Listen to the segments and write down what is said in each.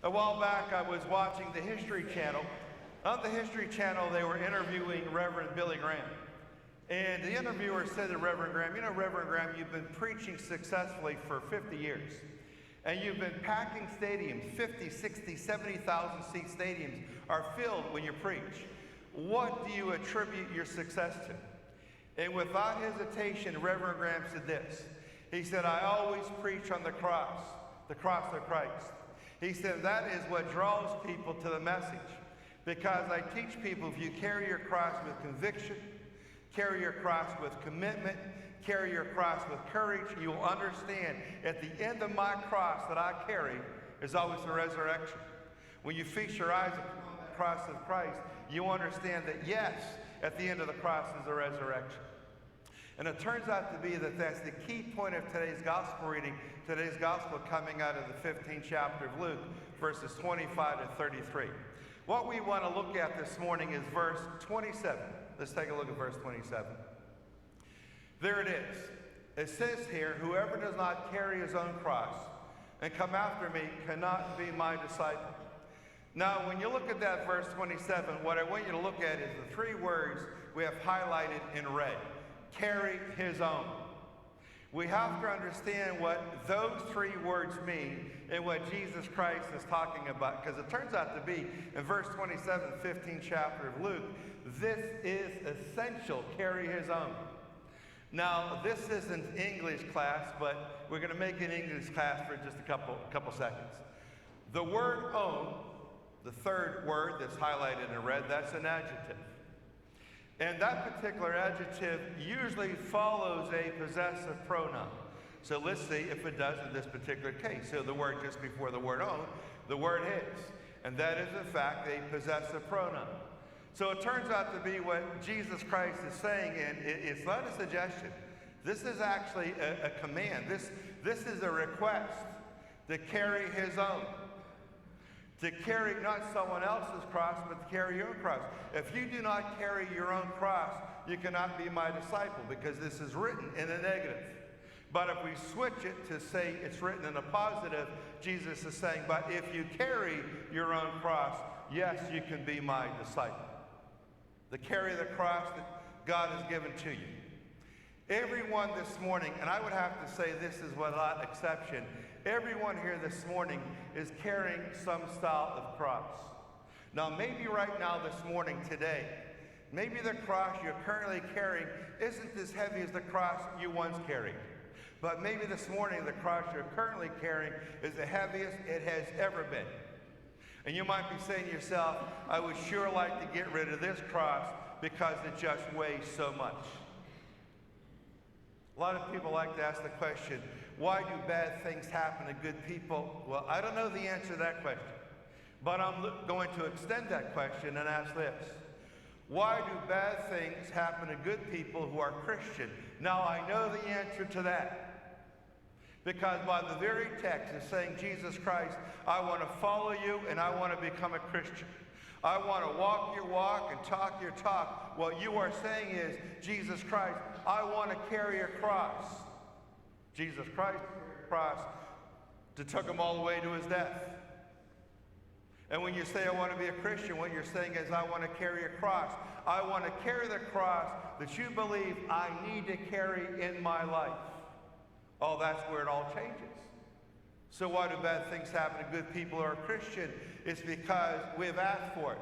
A while back, I was watching the History Channel. On the History Channel, they were interviewing Reverend Billy Graham. And the interviewer said to Reverend Graham, you know, Reverend Graham, you've been preaching successfully for 50 years. And you've been packing stadiums, 50, 60, 70,000 seat stadiums are filled when you preach. What do you attribute your success to? And without hesitation, Reverend Graham said this. He said, I always preach on the cross of Christ. He said, that is what draws people to the message. Because I teach people, if you carry your cross with conviction, carry your cross with commitment, carry your cross with courage, you will understand at the end of my cross that I carry is always the resurrection. When you feast your eyes upon the cross of Christ, you understand that yes, at the end of the cross is the resurrection. And it turns out to be that that's the key point of today's gospel reading, today's gospel coming out of the 15th chapter of Luke, verses 25 to 33. What we want to look at this morning is verse 27. Let's take a look at verse 27. There it is. It says here, whoever does not carry his own cross and come after me cannot be my disciple. Now, when you look at that verse 27, what I want you to look at is the three words we have highlighted in red. Carry his own. We have to understand what those three words mean and what Jesus Christ is talking about. Because it turns out to be, in verse 27, 15th chapter of Luke, this is essential, carry his own. Now, this isn't English class, but we're going to make an English class for just a couple seconds. The word own, the third word that's highlighted in red, that's an adjective. And that particular adjective usually follows a possessive pronoun. So let's see if it does in this particular case. So the word just before the word own, the word his. And that is in fact a possessive pronoun. So it turns out to be what Jesus Christ is saying, and it's not a suggestion. This is actually a command. This is a request to carry his own. To carry not someone else's cross, but to carry your own cross. If you do not carry your own cross, you cannot be my disciple, because this is written in a negative. But if we switch it to say it's written in a positive, Jesus is saying, but if you carry your own cross, yes, you can be my disciple. To carry the cross that God has given to you. Everyone this morning, and I would have to say this is without exception, everyone here this morning is carrying some style of cross. Now, maybe right now this morning, today, maybe the cross you're currently carrying isn't as heavy as the cross you once carried. But maybe this morning the cross you're currently carrying is the heaviest it has ever been. And you might be saying to yourself, I would sure like to get rid of this cross because it just weighs so much. A lot of people like to ask the question, why do bad things happen to good people? Well, I don't know the answer to that question, but I'm going to extend that question and ask this. Why do bad things happen to good people who are Christian? Now, I know the answer to that. Because by the very text it's saying, Jesus Christ, I want to follow you and I want to become a Christian. I want to walk your walk and talk your talk. What you are saying is, Jesus Christ, I want to carry a cross. Jesus Christ carried a cross that took him all the way to his death. And when you say, I want to be a Christian, what you're saying is, I want to carry a cross. I want to carry the cross that you believe I need to carry in my life. Oh, that's where it all changes. So why do bad things happen to good people who are Christian? It's because we've asked for it.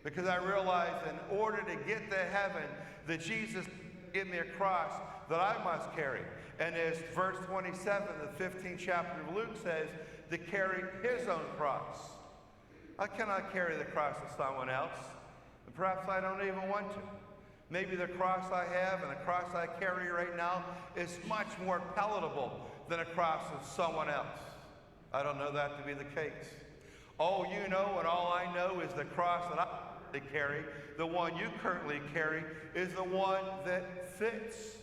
Because I realize in order to get to heaven, that Jesus gave me a cross that I must carry. And as verse 27, the 15th chapter of Luke says, to carry his own cross. I cannot carry the cross of someone else. And perhaps I don't even want to. Maybe the cross I have and the cross I carry right now is much more palatable than a cross of someone else. I don't know that to be the case. All you know and all I know is the cross that I currently carry, the one you currently carry, is the one that fits.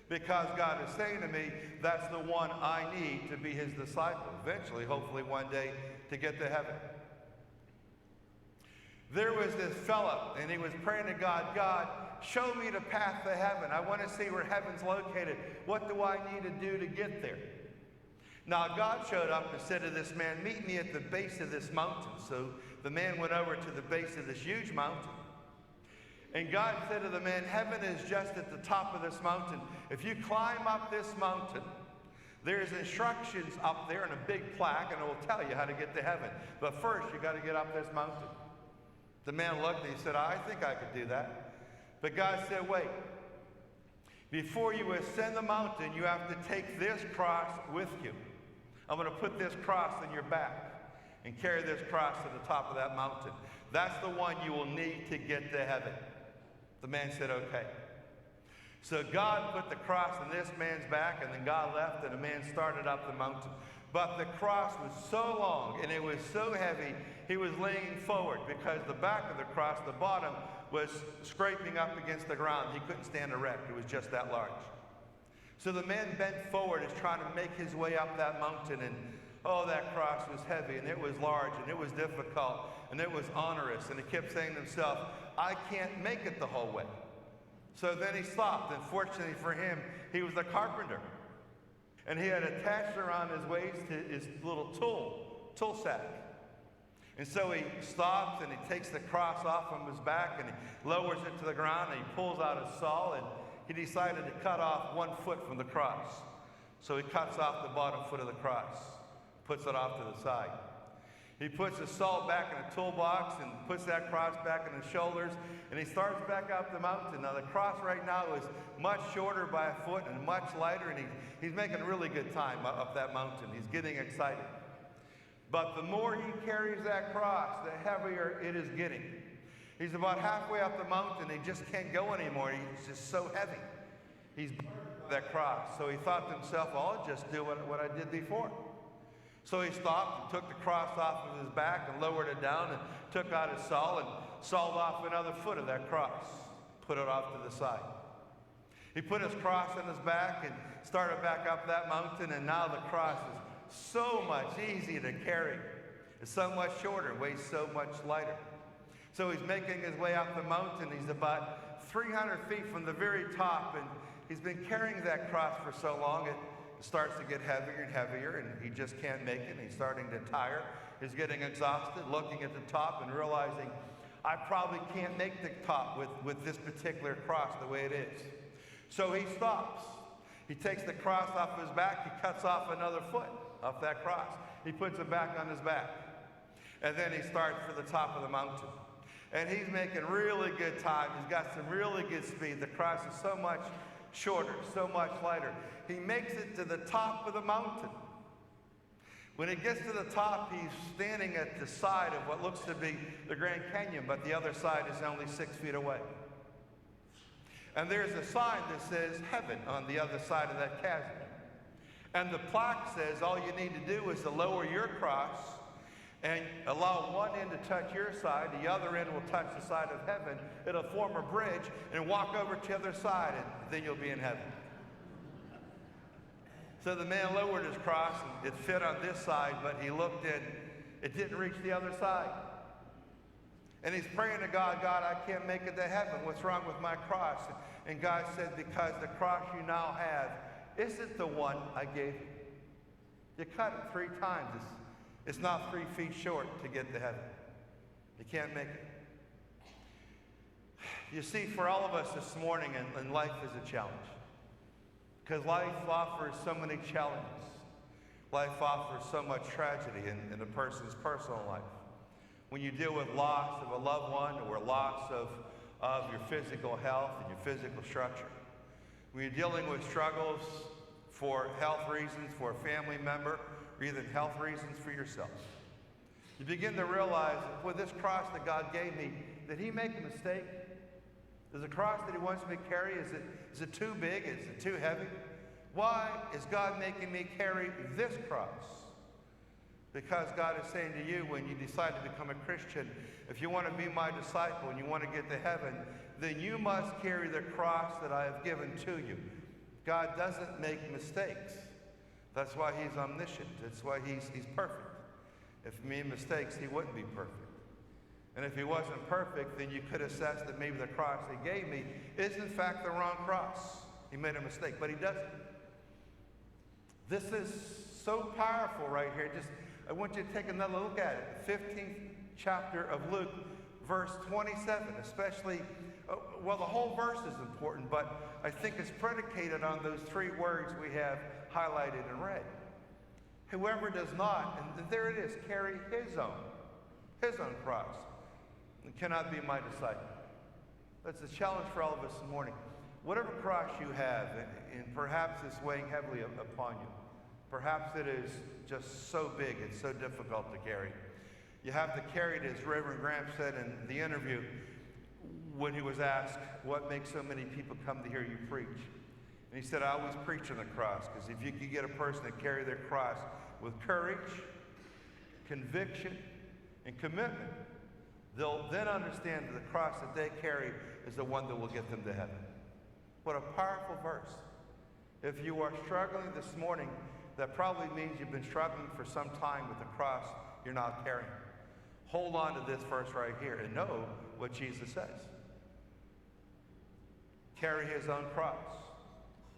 Because God is saying to me, that's the one I need to be his disciple. Eventually, hopefully one day, to get to heaven. There was this fella, and he was praying to God, God, show me the path to heaven. I want to see where heaven's located. What do I need to do to get there? Now God showed up and said to this man, meet me at the base of this mountain. So the man went over to the base of this huge mountain. And God said to the man, heaven is just at the top of this mountain. If you climb up this mountain, there's instructions up there and a big plaque, and it will tell you how to get to heaven. But first, you got to get up this mountain. The man looked and he said, I think I could do that. But God said, wait. Before you ascend the mountain, you have to take this cross with you. I'm going to put this cross on your back and carry this cross to the top of that mountain. That's the one you will need to get to heaven. The man said, okay. So God put the cross on this man's back, and then God left, and the man started up the mountain. But the cross was so long, and it was so heavy, he was leaning forward because the back of the cross, the bottom, was scraping up against the ground. He couldn't stand erect. It was just that large. So the man bent forward as trying to make his way up that mountain, and oh, that cross was heavy, and it was large, and it was difficult, and it was onerous, and he kept saying to himself, I can't make it the whole way. So then he stopped, and fortunately for him, he was a carpenter. And he had attached around his waist his little tool sack. And so he stops, and he takes the cross off from his back, and he lowers it to the ground, and he pulls out his saw, and he decided to cut off 1 foot from the cross. So he cuts off the bottom foot of the cross, puts it off to the side. He puts his saw back in a toolbox and puts that cross back on his shoulders, and he starts back up the mountain. Now the cross right now is much shorter by a foot and much lighter, and he's making a really good time up that mountain. He's getting excited. But the more he carries that cross, the heavier it is getting. He's about halfway up the mountain. He just can't go anymore. He's just so heavy. He's burdened by that cross. So he thought to himself, well, I'll just do what I did before. So he stopped and took the cross off of his back and lowered it down and took out his saw and sawed off another foot of that cross, put it off to the side. He put his cross on his back and started back up that mountain, and now the cross is so much easier to carry. It's so much shorter, weighs so much lighter. So he's making his way up the mountain. He's about 300 feet from the very top, and he's been carrying that cross for so long, it starts to get heavier and heavier, and he just can't make it. He's starting to tire. He's getting exhausted, looking at the top and realizing, I probably can't make the top with this particular cross the way it is. So he stops. He takes the cross off his back. He cuts off another foot off that cross. He puts it back on his back. And then he starts for the top of the mountain. And he's making really good time. He's got some really good speed. The cross is so much shorter, so much lighter. He makes it to the top of the mountain. When he gets to the top, he's standing at the side of what looks to be the Grand Canyon, but the other side is only 6 feet away. And there's a sign that says heaven on the other side of that chasm. And the plaque says all you need to do is to lower your cross and allow one end to touch your side, the other end will touch the side of heaven. It'll form a bridge, and walk over to the other side, and then you'll be in heaven. So the man lowered his cross, and it fit on this side, but he looked and it didn't reach the other side. And he's praying to God, God, I can't make it to heaven. What's wrong with my cross? And God said, because the cross you now have isn't the one I gave you. You cut it 3 times. It's not 3 feet short to get to heaven. You can't make it. You see, for all of us this morning, and life is a challenge. Because life offers so many challenges. Life offers so much tragedy in a person's personal life. When you deal with loss of a loved one, or loss of your physical health and your physical structure. When you're dealing with struggles for health reasons for a family member, or even health reasons for yourself, you begin to realize that with this cross that God gave me, did he make a mistake? Is the cross that he wants me to carry, is it too big? Is it too heavy? Why is God making me carry this cross? Because God is saying to you, when you decide to become a Christian, if you want to be my disciple and you want to get to heaven, then you must carry the cross that I have given to you. God doesn't make mistakes. That's why he's omniscient. That's why he's perfect. If he made mistakes, he wouldn't be perfect. And if he wasn't perfect, then you could assess that maybe the cross he gave me is in fact the wrong cross. He made a mistake, but he doesn't. This is so powerful right here. I want you to take another look at it. 15th chapter of Luke, verse 27, especially, well, the whole verse is important, but I think it's predicated on those three words we have highlighted and read. Whoever does not, and there it is, carry his own cross, cannot be my disciple. That's a challenge for all of us this morning. Whatever cross you have, and perhaps it's weighing heavily upon you, perhaps it is just so big and so difficult to carry. You have to carry it, as Reverend Graham said in the interview when he was asked, what makes so many people come to hear you preach? And he said, I always preach on the cross, because if you could get a person to carry their cross with courage, conviction, and commitment, they'll then understand that the cross that they carry is the one that will get them to heaven. What a powerful verse. If you are struggling this morning, that probably means you've been struggling for some time with the cross you're not carrying. Hold on to this verse right here and know what Jesus says. Carry his own cross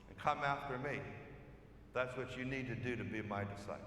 and come after me. That's what you need to do to be my disciple.